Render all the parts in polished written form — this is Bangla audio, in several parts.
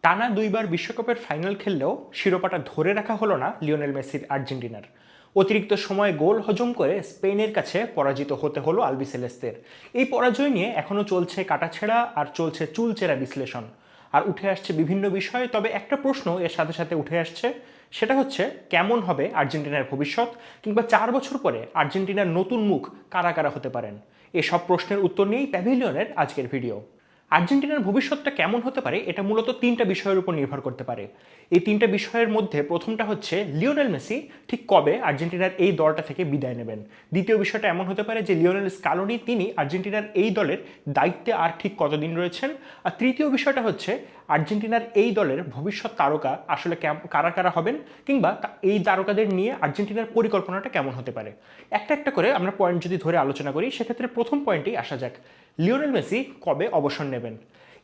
টানা দুইবার বিশ্বকাপের ফাইনাল খেললেও শিরোপাটা ধরে রাখা হলো না লিওনেল মেসির আর্জেন্টিনার। অতিরিক্ত সময়ে গোল হজম করে স্পেনের কাছে পরাজিত হতে হলো আলবিসেলেস্তের। এই পরাজয় নিয়ে এখনও চলছে কাটাছেঁড়া আর চলছে চুলচেরা বিশ্লেষণ আর উঠে আসছে বিভিন্ন বিষয়। তবে একটা প্রশ্ন এর সাথে সাথে উঠে আসছে, সেটা হচ্ছে কেমন হবে আর্জেন্টিনার ভবিষ্যৎ, কিংবা 4 বছর পরে আর্জেন্টিনার নতুন মুখ কারা কারা হতে পারেন। এসব প্রশ্নের উত্তর নিয়েই প্যাভিলিয়নের আজকের ভিডিও। আর্জেন্টিনার ভবিষ্যৎটা কেমন হতে পারে এটা মূলত তিনটা বিষয়ের উপর নির্ভর করতে পারে। এই তিনটা বিষয়ের মধ্যে প্রথমটা হচ্ছে লিওনেল মেসি ঠিক কবে আর্জেন্টিনার এই দলটা থেকে বিদায় নেবেন। দ্বিতীয় বিষয়টা এমন হতে পারে যে লিওনেল স্কালোনি তিনি আর্জেন্টিনার এই দলের দায়িত্বে আর ঠিক কতদিন রয়েছেন। আর তৃতীয় বিষয়টা হচ্ছে আর্জেন্টিনার এই দলের ভবিষ্যৎ তারকা আসলে কারা কারা হবেন, কিংবা এই তারকাদের নিয়ে আর্জেন্টিনার পরিকল্পনাটা কেমন হতে পারে। একটা একটা করে আমরা পয়েন্ট যদি ধরে আলোচনা করি, সেক্ষেত্রে প্রথম পয়েন্টেই আসা যাক। লিওনেল মেসি কবে অবসর নেবেন?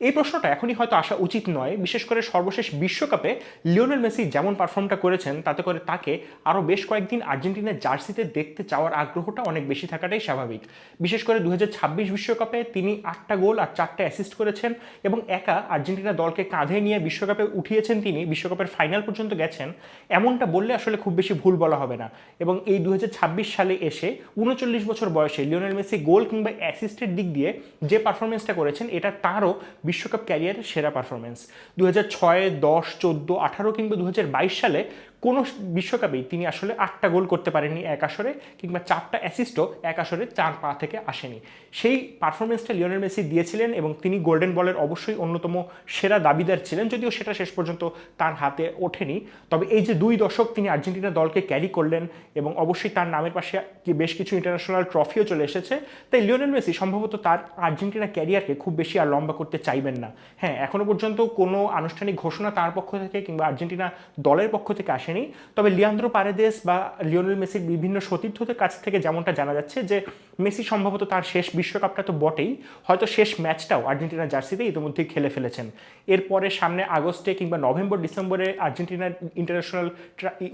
এই প্রশ্নটা এখনই হয়তো আসা উচিত নয়, বিশেষ করে সর্বশেষ বিশ্বকাপে লিওনেল মেসি যেমন পারফর্মটা করেছেন তাতে করে তাকে আরও বেশ কয়েকদিন আর্জেন্টিনার জার্সিতে দেখতে চাওয়ার আগ্রহটা অনেক বেশি থাকাটাই স্বাভাবিক। বিশেষ করে 2026 বিশ্বকাপে তিনি 8টা গোল আর 4টা অ্যাসিস্ট করেছেন এবং একা আর্জেন্টিনা দলকে কাঁধে নিয়ে বিশ্বকাপে উঠিয়েছেন, তিনি বিশ্বকাপের ফাইনাল পর্যন্ত গেছেন। এমনটা বললে আসলে খুব বেশি ভুল বলা হবে না। এবং এই 2026 সালে এসে 39 বছর বয়সে লিওনেল মেসি গোল কিংবা অ্যাসিস্টের দিক দিয়ে যে পারফরমেন্সটা করেছেন, এটা তারও বিশ্বকাপ ক্যারিয়ারের সেরা পারফরমেন্স। 2006, 10, 14, 18 কিংবা 2022 সালে কোনো বিশ্বকাপেই তিনি আসলে 8টা গোল করতে পারেননি এক আসরে, কিংবা 4টা অ্যাসিস্টও এক আসরে 4 পা থেকে আসেনি। সেই পারফরমেন্সটা লিওনেল মেসি দিয়েছিলেন এবং তিনি গোল্ডেন বলের অবশ্যই অন্যতম সেরা দাবিদার ছিলেন, যদিও সেটা শেষ পর্যন্ত তার হাতে ওঠেনি। তবে এই যে 2 দশক তিনি আর্জেন্টিনা দলকে ক্যারি করলেন এবং অবশ্যই তার নামের পাশে বেশ কিছু ইন্টারন্যাশনাল ট্রফিও চলে এসেছে, তাই লিওনেল মেসি সম্ভবত তার আর্জেন্টিনা ক্যারিয়ারকে খুব বেশি আর লম্বা করতে চাইবেন না। হ্যাঁ, এখনো পর্যন্ত কোনো আনুষ্ঠানিক ঘোষণা তার পক্ষ থেকে কিংবা আর্জেন্টিনা দলের পক্ষ থেকে আসেনি। তবে লিয়ান্দ্রো পারেদেস বা লিওনেল মেসির বিভিন্ন সতীর্থদের কাছ থেকে যেমনটা জানা যাচ্ছে যে মেসি সম্ভবত তার শেষ বিশ্বকাপটা তো বটেই, হয়তো শেষ ম্যাচটাও আর্জেন্টিনার জার্সিতে ইতিমধ্যেই খেলে ফেলেছেন। এরপরে সামনে আগস্টে কিংবা নভেম্বর ডিসেম্বরে আর্জেন্টিনার ইন্টারন্যাশনাল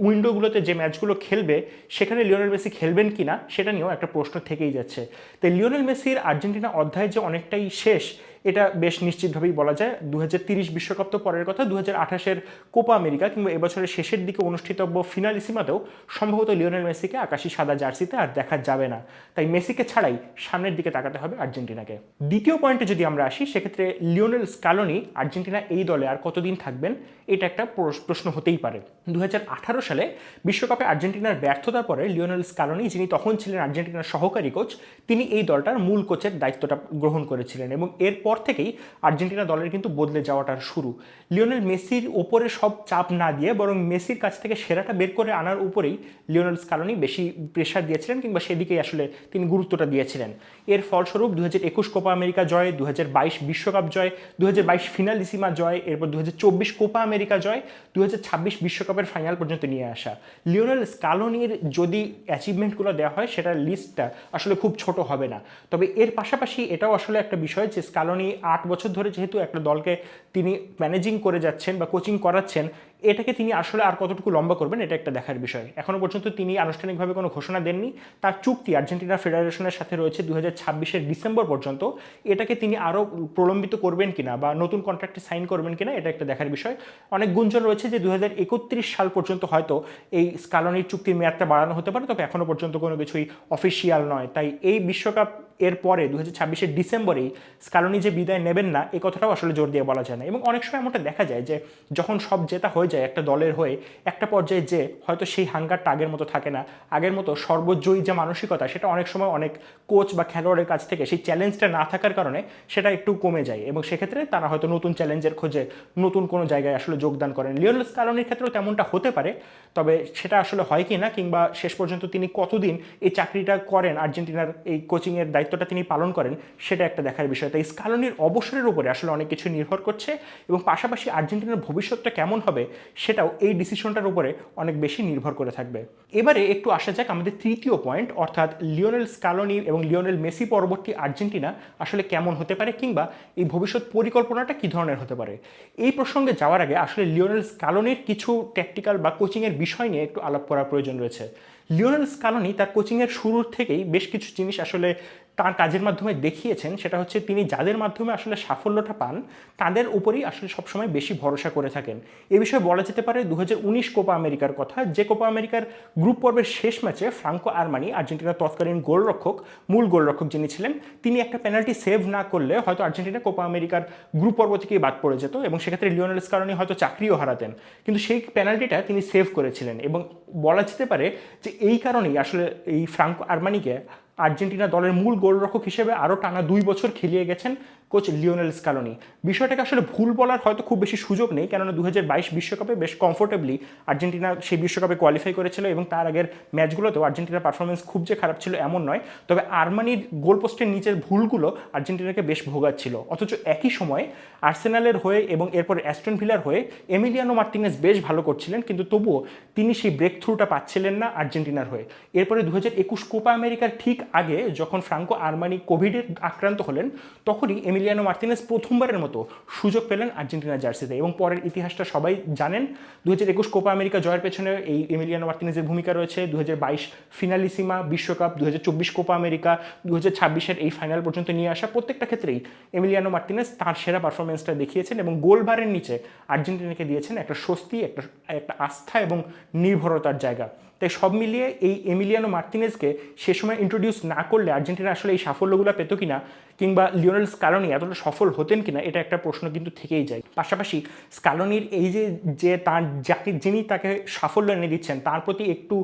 উইন্ডোগুলোতে যে ম্যাচগুলো খেলবে, সেখানে লিওনেল মেসি খেলবেন কিনা সেটা নিয়েও একটা প্রশ্ন থেকেই যাচ্ছে। তাই লিওনেল মেসির আর্জেন্টিনা অধ্যায় যে অনেকটাই শেষ, এটা বেশ নিশ্চিতভাবেই বলা যায়। 2030 বিশ্বকাপ তো পরের কথা, 2028-এর কোপা আমেরিকা কিংবা এবছরের শেষের দিকে অনুষ্ঠিতব্য ফিনালিসিমাতেও সম্ভবত লিওনেল মেসিকে আকাশি সাদা জার্সিতে আর দেখা যাবে না। তাই মেসিকে ছাড়াই সামনের দিকে তাকাতে হবে আর্জেন্টিনাকে। দ্বিতীয় পয়েন্টে যদি আমরা আসি, সেক্ষেত্রে লিওনেল স্কালোনি আর্জেন্টিনা এই দলে আর কতদিন থাকবেন, এটা একটা প্রশ্ন হতেই পারে। 2018 সালে বিশ্বকাপে আর্জেন্টিনার ব্যর্থতার পরে লিওনেল স্কালোনি, যিনি তখন ছিলেন আর্জেন্টিনার সহকারী কোচ, তিনি এই দলটার মূল কোচের দায়িত্বটা গ্রহণ করেছিলেন এবং এরপর থেকেই আর্জেন্টিনা দলের কিন্তু বদলে যাওয়াটার শুরু। লিওনেল মেসির ওপরে সব চাপ না দিয়ে বরং মেসির কাছ থেকে সেরাটা বের করে আনার উপরেই লিওনেল স্কালোনি বেশি প্রেশার দিয়েছিলেন, কিংবা সেদিকেই আসলে তিনি গুরুত্বটা দিয়েছিলেন। এর ফলস্বরূপ 2021 কোপা আমেরিকা জয়, 2022 বিশ্বকাপ জয়, 2022 ফিনালিসিমা জয়, এরপর 2024 কোপা আমেরিকা জয়, 2026 বিশ্বকাপের ফাইনাল পর্যন্ত নিয়ে আসা। লিওনেল স্কালোনির যদি অ্যাচিভমেন্টগুলো দেওয়া হয়, সেটার লিস্টটা আসলে খুব ছোট হবে না। তবে এর পাশাপাশি এটাও আসলে একটা বিষয় যে স্কালোনি 8 বছর ধরে যেহেতু একটা দলকে তিনি ম্যানেজিং করে যাচ্ছেন বা কোচিং করাচ্ছেন, এটাকে তিনি আসলে আর কতটুকু লম্বা করবেন এটা একটা দেখার বিষয়। এখনো পর্যন্ত তিনি আনুষ্ঠানিকভাবে কোনো ঘোষণা দেননি। তার চুক্তি আর্জেন্টিনা ফেডারেশনের সাথে রয়েছে 2026-এর ডিসেম্বর পর্যন্ত। এটাকে তিনি আরও প্রলম্বিত করবেন কিনা বা নতুন কন্ট্রাক্টে সাইন করবেন কিনা, এটা একটা দেখার বিষয়। অনেক গুঞ্জন রয়েছে যে 2031 সাল পর্যন্ত হয়তো এই স্কালোনির চুক্তির মেয়াদটা বাড়ানো হতে পারে, তবে এখনো পর্যন্ত কোনো কিছুই অফিসিয়াল নয়। তাই এই বিশ্বকাপ এরপরে 2026-এর ডিসেম্বরেই স্কালোনি যে বিদায় নেবেন না, এই কথাটাও আসলে জোর দিয়ে বলা যায় না। এবং অনেক সময় এমনটা দেখা যায় যে যখন সব জেতা হয়ে যায় একটা দলের হয়ে, একটা পর্যায়ে যে হয়তো সেই হাঙ্গারটা আগের মতো থাকে না, আগের মতো সর্বজয়ী যে মানসিকতা, সেটা অনেক সময় অনেক কোচ বা খেলোয়াড়ের কাছ থেকে সেই চ্যালেঞ্জটা না থাকার কারণে সেটা একটু কমে যায় এবং সেক্ষেত্রে তারা হয়তো নতুন চ্যালেঞ্জের খোঁজে নতুন কোনো জায়গায় আসলে যোগদান করেন। লিওনেল স্কালোনির ক্ষেত্রেও তেমনটা হতে পারে, তবে সেটা আসলে হয় কি না, কিংবা শেষ পর্যন্ত তিনি কতদিন এই চাকরিটা করেন, আর্জেন্টিনার এই কোচিংয়ের দায়িত্বটা তিনি পালন করেন, সেটা একটা দেখার বিষয়। তাই স্কালোনির অবসরের উপরে আসলে অনেক কিছু নির্ভর করছে এবং পাশাপাশি আর্জেন্টিনার ভবিষ্যৎটা কেমন হবে সেটাও এই ডিসিশনটার উপরে অনেক বেশি নির্ভর করে থাকবে। এবারে একটু আসা যাক আমাদের তৃতীয় পয়েন্ট, অর্থাৎ লিওনেল স্কালোনি এবং লিওনেল মেসি পরবর্তী আর্জেন্টিনা আসলে কেমন হতে পারে, কিংবা এই ভবিষ্যৎ পরিকল্পনাটা কী ধরনের হতে পারে। এই প্রসঙ্গে যাওয়ার আগে আসলে লিওনেল স্কালোনির কিছু ট্যাকটিক্যাল বা কোচিংয়ের বিষয় নিয়ে একটু আলাপ করার প্রয়োজন রয়েছে। লিওনেল স্কালোনি তার কোচিংয়ের শুরুর থেকেই বেশ কিছু জিনিস আসলে তার কাজের মাধ্যমে দেখিয়েছেন সেটা হচ্ছে তিনি যাদের মাধ্যমে আসলে সাফল্যটা পান তাদের উপরেই আসলে সবসময় বেশি ভরসা করে থাকেন। এ বিষয়ে বলা যেতে পারে 2019 কোপা আমেরিকার কথা, যে কোপা আমেরিকার গ্রুপ পর্বের শেষ ম্যাচে ফ্রাঙ্কো আরমানি, আর্জেন্টিনার তৎকালীন গোলরক্ষক, মূল গোলরক্ষক যিনি ছিলেন, তিনি একটা পেনাল্টি সেভ না করলে হয়তো আর্জেন্টিনা কোপা আমেরিকার গ্রুপ পর্ব থেকেই বাদ পড়ে যেত এবং সেক্ষেত্রে লিওনেল স্কালোনি হয়তো চাকরিও হারাতেন। কিন্তু সেই পেনাল্টিটা তিনি সেভ করেছিলেন এবং বলা যেতে পারে যে এই কারণেই আসলে এই ফ্রাঙ্কো আরমানিকে আর্জেন্টিনা দলের মূল গোলরক্ষক হিসেবে আরও টানা 2 বছর খেলিয়ে গেছেন কোচ লিওনেল স্কালোনি। বিষয়টাকে আসলে ভুল বলার হয়তো খুব বেশি সুযোগ নেই, কেননা 2022 বিশ্বকাপে বেশ কমফোর্টেবলি আর্জেন্টিনা সেই বিশ্বকাপে কোয়ালিফাই করেছিল এবং তার আগের ম্যাচগুলোতেও আর্জেন্টিনার পারফরমেন্স খুব যে খারাপ ছিল এমন নয়। তবে আরমানির গোলপোস্টের নিচের ভুলগুলো আর্জেন্টিনাকে বেশ ভোগাচ্ছিল। অথচ একই সময়ে আর্সেনালের হয়ে এবং এরপর অ্যাস্টন ভিলার হয়ে এমিলিয়ানো মার্তিনেজ বেশ ভালো করছিলেন, কিন্তু তবুও তিনি সেই ব্রেক থ্রুটা পাচ্ছিলেন না আর্জেন্টিনার হয়ে। এরপরে 2021 কোপা আমেরিকার ঠিক আগে যখন ফ্রাঙ্কো আরমানি কোভিডে আক্রান্ত হলেন, তখনই এমিলিয়ানো মার্তিনেজ প্রথমবারের মতো সুযোগ পেলেন আর্জেন্টিনার জার্সিতে এবং পরের ইতিহাসটা সবাই জানেন। 2021 কোপা আমেরিকা জয়ের পেছনে এই এমিলিয়ানো মার্তিনেজের ভূমিকা রয়েছে। 2022 ফিনালিসিমা বিশ্বকাপ, 2024 কোপা আমেরিকা, 2026-এর এই ফাইনাল পর্যন্ত নিয়ে আসা প্রত্যেকটা ক্ষেত্রেই এমিলিয়ানো মার্তিনেজ তার সেরা পারফরমেন্সটা দেখিয়েছেন এবং গোলবারের নিচে আর্জেন্টিনাকে দিয়েছেন একটা স্বস্তি, একটা আস্থা এবং নির্ভরতার জায়গা। তাই সব মিলিয়ে এই এমিলিয়ানো মার্তিনেজকে সে সময় ইন্ট্রোডিউস না করলে আর্জেন্টিনা আসলে এই সাফল্যগুলো পেত কিনা, কিংবা লিওনেল স্কালোনি এতটা সফল হতেন কিনা, এটা একটা প্রশ্ন কিন্তু থেকেই যায়। পাশাপাশি স্কালোনির এই যে তার যিনি তাকে সাফল্য এনে দিচ্ছেন তার প্রতি একটু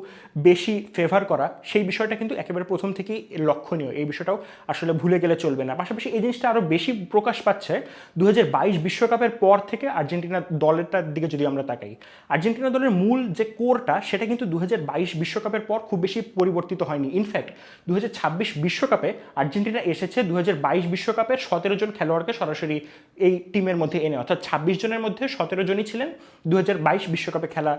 বেশি ফেভার করা, সেই বিষয়টা কিন্তু একেবারে প্রথম থেকেই লক্ষণীয়। এই বিষয়টাও আসলে ভুলে গেলে চলবে না। পাশাপাশি এই জিনিসটা আরও বেশি প্রকাশ পাচ্ছে 2022 বিশ্বকাপের পর থেকে। আর্জেন্টিনা দলেরটার দিকে যদি আমরা তাকাই, আর্জেন্টিনা দলের মূল যে কোরটা সেটা কিন্তু 2022 বিশ্বকাপের পর খুব বেশি পরিবর্তিত হয়নি। ইনফ্যাক্ট 2026 বিশ্বকাপে আর্জেন্টিনা এসেছে 2022 বিশ্বকাপের 17 জন খেলোয়াড়কে সরাসরি এই টিমের মধ্যে এনে, অর্থাৎ 26 জনের মধ্যে 17 জনই ছিলেন 2022 বিশ্বকাপে খেলা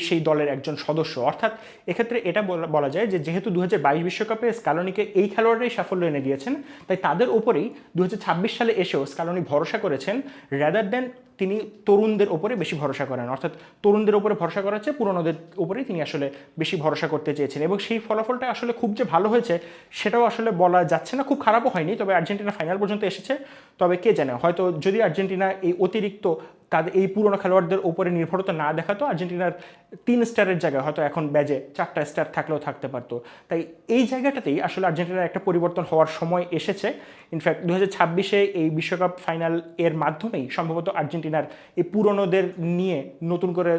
সেই দলের একজন সদস্য। অর্থাৎ এক্ষেত্রে এটা বলা যায় যে যেহেতু 2022 বিশ্বকাপে স্কালোনিকে এই খেলোয়াড়রাই সাফল্য এনে দিয়েছেন, তাই তাদের ওপরেই 2026 সালে এসেও স্কালোনি ভরসা করেছেন, র্যাদার দেন তিনি তরুণদের ওপরে বেশি ভরসা করেন। অর্থাৎ তরুণদের ওপরে ভরসা করার চেয়ে পুরনোদের ওপরেই তিনি আসলে বেশি ভরসা করতে চেয়েছেন এবং সেই ফলাফলটা আসলে খুব যে ভালো হয়েছে সেটাও আসলে বলা যাচ্ছে না, খুব খারাপও হয়নি। তবে আর্জেন্টিনা ফাইনাল পর্যন্ত এসেছে। তবে কে জানে, হয়তো যদি আর্জেন্টিনা এই অতিরিক্ত তাদের এই পুরনো খেলোয়াড়দের ওপরে নির্ভরতা না দেখাতো, আর্জেন্টিনার 3 স্টারের জায়গায় হয়তো এখন ব্যাজে 4টা স্টার থাকলেও থাকতে পারতো। তাই এই জায়গাটাতেই আসলে আর্জেন্টিনার একটা পরিবর্তন হওয়ার সময় এসেছে। ইনফ্যাক্ট 2026-এ এই বিশ্বকাপ ফাইনাল এর মাধ্যমেই সম্ভবত আর্জেন্টিনার এই পুরনোদের নিয়ে নতুন করে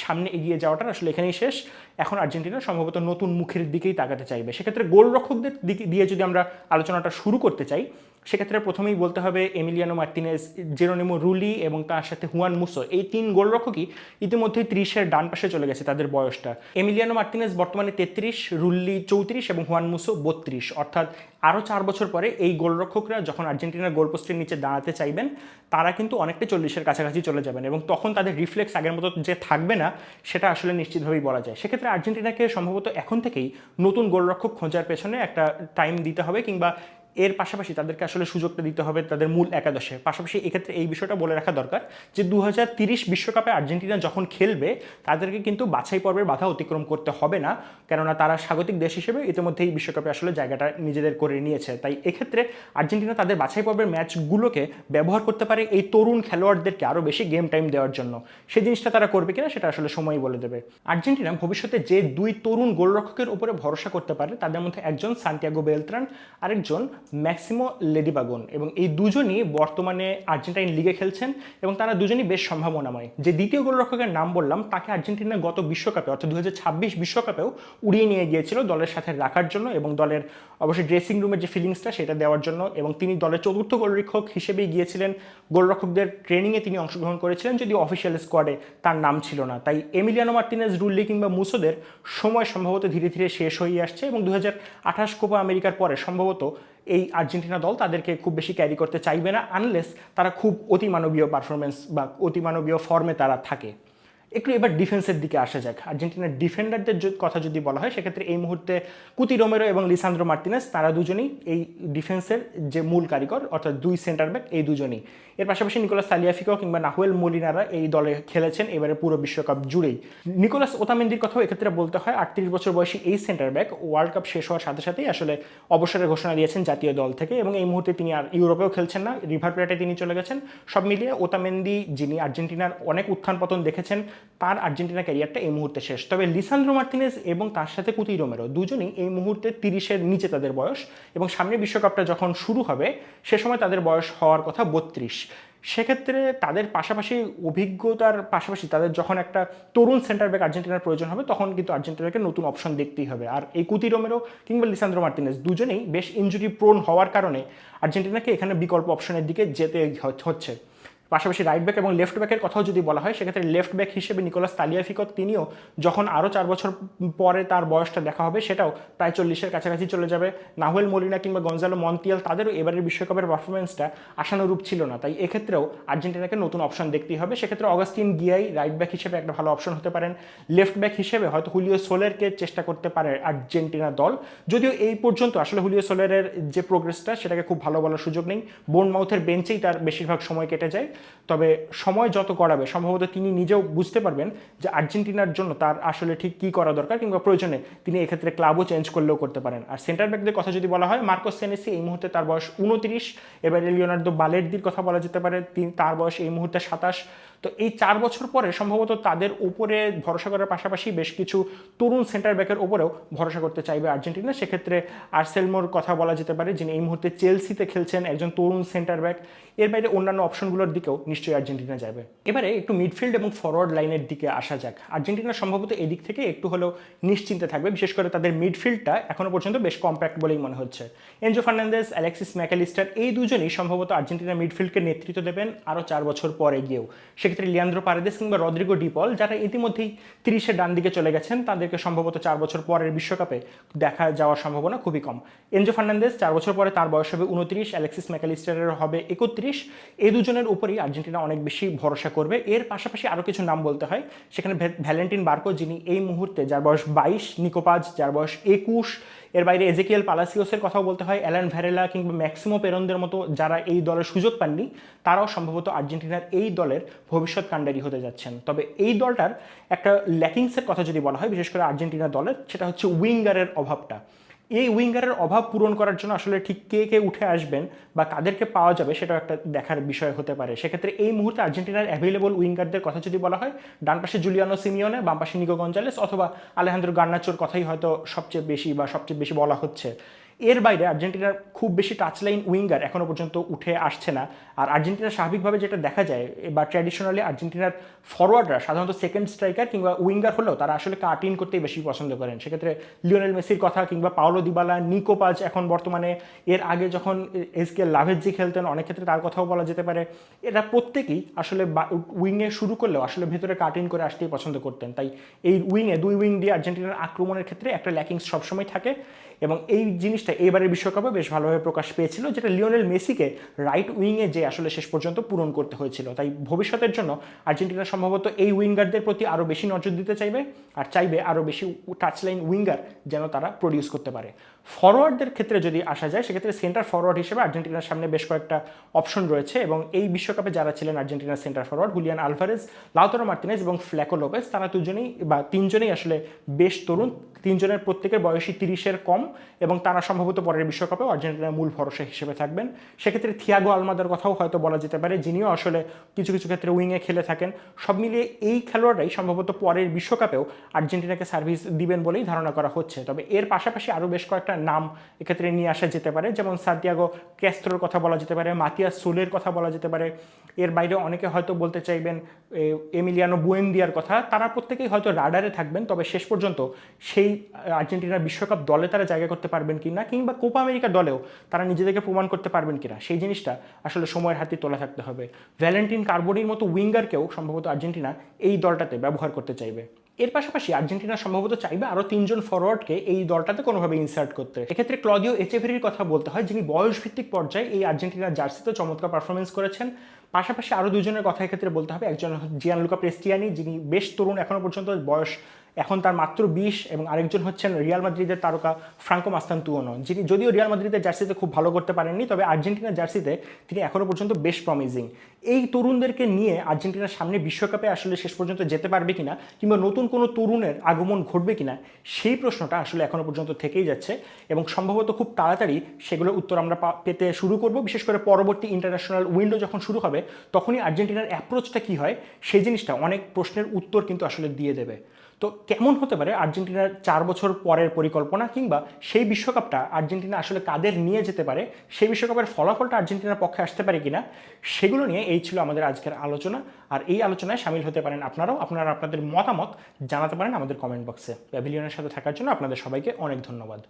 সামনে এগিয়ে যাওয়াটা আসলে এখানেই শেষ। এখন আর্জেন্টিনা সম্ভবত নতুন মুখের দিকেই তাকাতে চাইবে। সেক্ষেত্রে গোলরক্ষকদের দিকে দিয়ে যদি আমরা আলোচনাটা শুরু করতে চাই, সেক্ষেত্রে প্রথমেই বলতে হবে এমিলিয়ানো মার্তিনেজ, জেরোনিমো রুলি এবং তার সাথে হুয়ান মুসো, এই 3 গোলরক্ষকই ইতিমধ্যেই 30-এর ডান পাশে চলে গেছে তাদের বয়সটা। এমিলিয়ানো মার্তিনেজ বর্তমানে 33, রুল্লি 34 এবং হুয়ান মুসো 32। অর্থাৎ আরও 4 বছর পরে এই গোলরক্ষকরা যখন আর্জেন্টিনার গোলপোস্টের নিচে দাঁড়াতে চাইবেন, তারা কিন্তু অনেকটা 40-এর কাছাকাছি চলে যাবেন এবং তখন তাদের রিফ্লেক্স আগের মতো যে থাকবে না সেটা আসলে নিশ্চিতভাবেই বলা যায়। সেক্ষেত্রে আর্জেন্টিনাকে সম্ভবত এখন থেকেই নতুন গোলরক্ষক খোঁজার পেছনে একটা টাইম দিতে হবে, কিংবা এর পাশাপাশি তাদেরকে আসলে সুযোগটা দিতে হবে তাদের মূল একাদশে। পাশাপাশি এক্ষেত্রে এই বিষয়টা বলে রাখা দরকার যে 2030 বিশ্বকাপে আর্জেন্টিনা যখন খেলবে তাদেরকে কিন্তু বাছাই পর্বের বাধা অতিক্রম করতে হবে না, কেননা তারা স্বাগতিক দেশ হিসেবে ইতিমধ্যেই বিশ্বকাপে আসলে জায়গাটা নিজেদের করে নিয়েছে। তাই এক্ষেত্রে আর্জেন্টিনা তাদের বাছাই পর্বের ম্যাচগুলোকে ব্যবহার করতে পারে এই তরুণ খেলোয়াড়দেরকে আরও বেশি গেম টাইম দেওয়ার জন্য। সেই জিনিসটা তারা করবে কিনা সেটা আসলে সময়ই বলে দেবে। আর্জেন্টিনা ভবিষ্যতে যে 2 তরুণ গোলরক্ষকের উপরে ভরসা করতে পারে তাদের মধ্যে একজন সান্তিয়াগো বেলত্রান, আরেকজন ম্যাক্সিমো লেডিবাগন, এবং এই দুজনই বর্তমানে আর্জেন্টাইন লিগে খেলছেন এবং তারা দুজনই বেশ সম্ভাবনাময়। যে দ্বিতীয় গোলরক্ষকের নাম বললাম তাকে আর্জেন্টিনা গত বিশ্বকাপে অর্থাৎ 2026 বিশ্বকাপেও উড়িয়ে নিয়ে গিয়েছিল দলের সাথে রাখার জন্য এবং দলের অবশ্যই ড্রেসিং রুমের যে ফিলিংসটা সেটা দেওয়ার জন্য, এবং তিনি দলের 4র্থ গোলরক্ষক হিসেবেই গিয়েছিলেন। গোলরক্ষকদের ট্রেনিংয়ে তিনি অংশগ্রহণ করেছিলেন, যদিও অফিসিয়াল স্কোয়াডে তার নাম ছিল না। তাই এমিলিয়ানো মার্তিনেজ, রুল্লি কিংবা মুসোদের সময় সম্ভবত ধীরে ধীরে শেষ হয়ে আসছে এবং 2028 কোপা আমেরিকার পরে সম্ভবত এই আর্জেন্টিনা দল তাদেরকে খুব বেশি ক্যারি করতে চাইবে না, আনলেস তারা খুব অতিমানবীয় পারফরমেন্স বা অতিমানবীয় ফর্মে তারা থাকে। একটু এবার ডিফেন্সের দিকে আসা যাক। আর্জেন্টিনার ডিফেন্ডারদের কথা যদি বলা হয় সেক্ষেত্রে এই মুহূর্তে কুতি রোমেরো এবং লিসান্দ্রো মার্তিনেজ তারা দুজনেই এই ডিফেন্সের যে মূল কারিগর, অর্থাৎ দুই সেন্টার ব্যাক এই দুজনেই। এর পাশাপাশি নিকোলাস তালিয়াফিকো কিংবা নাহুয়েল মোলিনারা এই দলে খেলেছেন এবারে পুরো বিশ্বকাপ জুড়েই। নিকোলাস ওতামেন্দির কথাও এক্ষেত্রে বলতে হয়। 38 বছর বয়সী এই সেন্টার ব্যাক ওয়ার্ল্ড কাপ শেষ হওয়ার সাথে সাথেই আসলে অবসরের ঘোষণা দিয়েছেন জাতীয় দল থেকে, এবং এই মুহূর্তে তিনি আর ইউরোপেও খেলছেন না, রিভার প্লেটে তিনি চলে গেছেন। সব মিলিয়ে ওতামেন্দি, যিনি আর্জেন্টিনার অনেক উত্থান পতন দেখেছেন, তার আর্জেন্টিনা ক্যারিয়ারটা এই মুহূর্তে শেষ। তবে লিসান্দ্রো মার্তিনেজ এবং তার সাথে কুতি রোমেরো দুজনেই এই মুহূর্তে 30-এর নিচে তাদের বয়স, এবং সামনের বিশ্বকাপটা যখন শুরু হবে সে সময় তাদের বয়স হওয়ার কথা 32। সেক্ষেত্রে তাদের পাশাপাশি অভিজ্ঞতার পাশাপাশি তাদের যখন একটা তরুণ সেন্টার ব্যাক আর্জেন্টিনার প্রয়োজন হবে তখন কিন্তু আর্জেন্টিনাকে নতুন অপশন দেখতেই হবে। আর এই কুতি রোমেরো কিংবা লিসান্দ্রো মার্তিনেজ দুজনেই বেশ ইনজুরি প্রোন হওয়ার কারণে আর্জেন্টিনাকে এখানে বিকল্প অপশনের দিকে যেতে হচ্ছে। পাশাপাশি রাইট ব্যাক এবং লেফট ব্যাকের কথাও যদি বলা হয় সেক্ষেত্রে লেফট ব্যাক হিসেবে নিকোলাস তালিয়াফিকো তিনিও যখন আরও 4 বছর পরে তার বয়সটা দেখা হবে সেটাও প্রায় 40-এর কাছাকাছি চলে যাবে। নাহুয়েল মোলিনা কিংবা গঞ্জালো মন্তিয়াল তাদেরও এবারের বিশ্বকাপের পারফরমেন্সটা আশানুরূপ ছিল না, তাই এক্ষেত্রেও আর্জেন্টিনাকে নতুন অপশন দেখতেই হবে। সেক্ষেত্রে অগাস্টিন গিয়াই রাইট ব্যাক হিসেবে একটা ভালো অপশন হতে পারেন। লেফট ব্যাক হিসেবে হয়তো হুলিও সোলেরকে চেষ্টা করতে পারে আর্জেন্টিনা দল, যদিও এই পর্যন্ত আসলে হুলিও সোলেরের যে প্রোগ্রেসটা সেটাকে খুব ভালো বলার সুযোগ নেই। বোর্নমাউথের বেঞ্চেই তার বেশিরভাগ সময় কেটে যায়। তবে সময় যত গড়াবে সম্ভবত তিনি নিজেও বুঝতে পারবেন যে আর্জেন্টিনার জন্য তার আসলে ঠিক কী করা দরকার, কিংবা প্রয়োজনে তিনি এক্ষেত্রে ক্লাবও চেঞ্জ করলেও করতে পারেন। আর সেন্টার ব্যাকদের কথা যদি বলা হয়, মার্কোস সেনেসি এই মুহূর্তে তার বয়স 29, এবারে লিওনার্দো বালের্দির কথা বলা যেতে পারে, তার বয়স এই মুহূর্তে 27। তো এই 4 বছর পরে সম্ভবত তাদের উপরে ভরসা করার পাশাপাশি বেশ কিছু তরুণ সেন্টার ব্যাকের উপরেও ভরসা করতে চাইবে আর্জেন্টিনা। সেক্ষেত্রে আর্সেলমোর কথা বলা যেতে পারে, যিনি এই মুহূর্তে চেলসিতে খেলছেন, একজন তরুণ সেন্টার ব্যাক। এর বাইরে অন্যান্য অপশনগুলোর দিকেও নিশ্চয়ই আর্জেন্টিনা যাবে। এবারে একটু মিডফিল্ড এবং ফরওয়ার্ড লাইনের দিকে আসা যাক। আর্জেন্টিনা সম্ভবত এদিক থেকে একটু হলেও নিশ্চিন্তে থাকবে, বিশেষ করে তাদের মিডফিল্ডটা এখনো পর্যন্ত বেশ কম্প্যাক্ট বলেই মনে হচ্ছে। এনজো ফার্নান্দেজ, অ্যালেক্সিস ম্যাকালিস্টার এই দুজনেই সম্ভবত আর্জেন্টিনা মিডফিল্ডকে নেতৃত্ব দেবেন আরও 4 বছর পরে গিয়েও। সেক্ষেত্রে লিয়ান্দ্রো পারেদেস কিংবা রদ্রিগো ডিপল, যারা ইতিমধ্যেই 30-এর ডান দিকে চলে গেছেন, তাদেরকে সম্ভবত 4 বছর পরের বিশ্বকাপে দেখা যাওয়ার সম্ভাবনা খুবই কম। এনজো ফার্নান্দেজ 4 বছর পরে তার বয়স হবে 29, অ্যালেক্সিস ম্যাকালিস্টারের হবে 31। এই দুজনের উপরেই আর্জেন্টিনা অনেক বেশি ভরসা করবে। এর পাশাপাশি আরও কিছু নাম বলতে হয়, সেখানে ভ্যালেন্টিন বার্কো, যিনি এই মুহূর্তে যার বয়স 22, নিকোপাজ যার বয়স 21, এর বাইরে এজেকিয়েল পালাসিওসের কথাও বলতে হয়, অ্যালান ভ্যারেলা কিংবা ম্যাক্সিমো পেরনদের মতো যারা এই দলের সুযোগ পাননি, তারাও সম্ভবত আর্জেন্টিনার এই দলের ভবিষ্যৎ কাণ্ডারি হতে যাচ্ছেন। তবে এই দলটার একটা ল্যাকিংসের কথা যদি বলা হয়, বিশেষ করে আর্জেন্টিনা দলের, সেটা হচ্ছে উইঙ্গারের অভাবটা। এই উইঙ্গারের অভাব পূরণ করার জন্য আসলে ঠিক কে কে উঠে আসবেন বা কাদেরকে পাওয়া যাবে সেটাও একটা দেখার বিষয় হতে পারে। সেক্ষেত্রে এই মুহূর্তে আর্জেন্টিনার অ্যাভেলেবল উইঙ্গারদের কথা যদি বলা হয়, ডান পাশে জুলিয়ানো সিমিওনে, বাম পাশে নিকো গঞ্জালেস অথবা আলেহান্দ্রো গার্নাচোর কথাই হয়তো সবচেয়ে বেশি বলা হচ্ছে। এর বাইরে আর্জেন্টিনার খুব বেশি টাচলাইন উইঙ্গার এখনও পর্যন্ত উঠে আসছে না। আর আর্জেন্টিনা স্বাভাবিকভাবে যেটা দেখা যায় বা ট্র্যাডিশনালি আর্জেন্টিনার ফরওয়ার্ডরা সাধারণত সেকেন্ড স্ট্রাইকার কিংবা উইঙ্গার হলেও তারা আসলে কাট ইন করতেই বেশি পছন্দ করেন। সেক্ষেত্রে লিওনেল মেসির কথা কিংবা পাওলো দিবালা, নিকো পাজ এখন বর্তমানে, এর আগে যখন এসকে লাভেজ্জি খেলতেন অনেক ক্ষেত্রে তার কথাও বলা যেতে পারে, এরা প্রত্যেকেই আসলে উইংয়ে শুরু করলেও আসলে ভেতরে কাট ইন করে আসতেই পছন্দ করতেন। তাই এই উইংয়ে দুই উইং দিয়ে আর্জেন্টিনার আক্রমণের ক্ষেত্রে একটা ল্যাকিংস সবসময় থাকে, এবং এই জিনিসটা এইবারের বিশ্বকাপে বেশ ভালোভাবে প্রকাশ পেয়েছিল, যেটা লিওনেল মেসিকে রাইট উইংয়ে যে আসলে শেষ পর্যন্ত পূরণ করতে হয়েছিল। তাই ভবিষ্যতের জন্য আর্জেন্টিনা সম্ভবত এই উইঙ্গারদের প্রতি আরও বেশি নজর দিতে চাইবে, আর চাইবে আরও বেশি টাচলাইন উইঙ্গার যেন তারা প্রডিউস করতে পারে। ফরওয়ার্ডদের ক্ষেত্রে যদি আসা যায়, সেক্ষেত্রে সেন্টার ফরওয়ার্ড হিসেবে আর্জেন্টিনার সামনে বেশ কয়েকটা অপশন রয়েছে, এবং এই বিশ্বকাপে যারা ছিলেন আর্জেন্টিনার centre forward, Julian Alvarez, Lautaro Martinez এবং ফ্ল্যাকো লোপেজ, তারা দুজনেই বা তিনজনেই আসলে বেশ তরুণ। তিনজনের প্রত্যেকের বয়সী 30-এর কম, এবং তারা সম্ভবত পরের বিশ্বকাপে আর্জেন্টিনার মূল ভরসা হিসেবে থাকবেন। সেক্ষেত্রে থিয়াগো আলমাদার কথাও হয়তো বলা যেতে পারে, যিনিও আসলে কিছু কিছু ক্ষেত্রে উইংয়ে খেলে থাকেন। সব মিলিয়ে এই খেলোয়াড়রাই সম্ভবত পরের বিশ্বকাপেও আর্জেন্টিনাকে সার্ভিস দিবেন বলেই ধারণা করা হচ্ছে। তবে এর পাশাপাশি আরও বেশ কয়েকটা নাম এক্ষেত্রে নিয়ে আসা যেতে পারে, যেমন সান্তিয়াগো ক্যাস্ত্রোর কথা বলা যেতে পারে, মাতিয়াস সোলের কথা বলা যেতে পারে। এর বাইরে অনেকে হয়তো বলতে চাইবেন এমিলিয়ানো বুয়েন্দিয়ার কথা। তারা প্রত্যেকেই হয়তো রাডারে থাকবেন, তবে শেষ পর্যন্ত সেই আর্জেন্টিনার বিশ্বকাপ দলে তারা জায়গা করতে পারবেন কিনা, কিংবা কোপা আমেরিকা দলেও তারা নিজেদেরকে প্রমাণ করতে পারবেন কিনা, সেই জিনিসটা আসলে সময়ের হাতে তোলা থাকতে হবে। ভ্যালেন্টিন কার্বোনির মতো উইঙ্গারকেও সম্ভবত আর্জেন্টিনা এই দলটাতে ব্যবহার করতে চাইবে। এর পাশাপাশি আর্জেন্টিনা সম্ভবত চাইবে আরও 3 জন ফরওয়ার্ডকে এই দলটাতে কোনোভাবে ইনসার্ট করতে। এক্ষেত্রে ক্লদিও এচেভেরির কথা বলতে হয়, যিনি বয়সভিত্তিক পর্যায়ে এই আর্জেন্টিনার জার্সিতে চমৎকার পারফরমেন্স করেছেন। পাশাপাশি আরও দুজনের কথা এক্ষেত্রে বলতে হবে। একজন জিয়ানলুকা প্রেস্টিয়ানি, যিনি বেশ তরুণ এখনও পর্যন্ত, বয়স এখন তার মাত্র 20, এবং আরেকজন হচ্ছেন রিয়াল মাদ্রিদের তারকা ফ্রাঙ্কো মাস্তান্তুয়ানো, যিনি যদিও রিয়াল মাদ্রিদের জার্সিতে খুব ভালো করতে পারেননি, তবে আর্জেন্টিনার জার্সিতে তিনি এখনও পর্যন্ত বেশ প্রমিজিং। এই তরুণদেরকে নিয়ে আর্জেন্টিনার সামনে বিশ্বকাপে আসলে শেষ পর্যন্ত যেতে পারবে কিনা, কিংবা নতুন কোনো তরুণের আগমন ঘটবে কিনা, সেই প্রশ্নটা আসলে এখনও পর্যন্ত থেকেই যাচ্ছে, এবং সম্ভবত খুব তাড়াতাড়ি সেগুলোর উত্তর আমরা পেতে শুরু করব। বিশেষ করে পরবর্তী ইন্টারন্যাশনাল উইন্ডো যখন শুরু হবে, তখনই আর্জেন্টিনার অ্যাপ্রোচটা কী হয়, সেই জিনিসটা অনেক প্রশ্নের উত্তর কিন্তু আসলে দিয়ে দেবে। তো কেমন হতে পারে আর্জেন্টিনার 4 বছর পরের পরিকল্পনা, কিংবা সেই বিশ্বকাপটা আর্জেন্টিনা আসলে কাদের নিয়ে যেতে পারে, সেই বিশ্বকাপের ফলাফলটা আর্জেন্টিনার পক্ষে আসতে পারে কিনা, সেগুলো নিয়ে এই ছিল আমাদের আজকের আলোচনা। আর এই আলোচনায় সামিল হতে পারেন আপনারাও। আপনারা আপনাদের মতামত জানাতে পারেন আমাদের কমেন্ট বক্সে। প্যাভিলিয়নের সাথে থাকার জন্য আপনাদের সবাইকে অনেক ধন্যবাদ।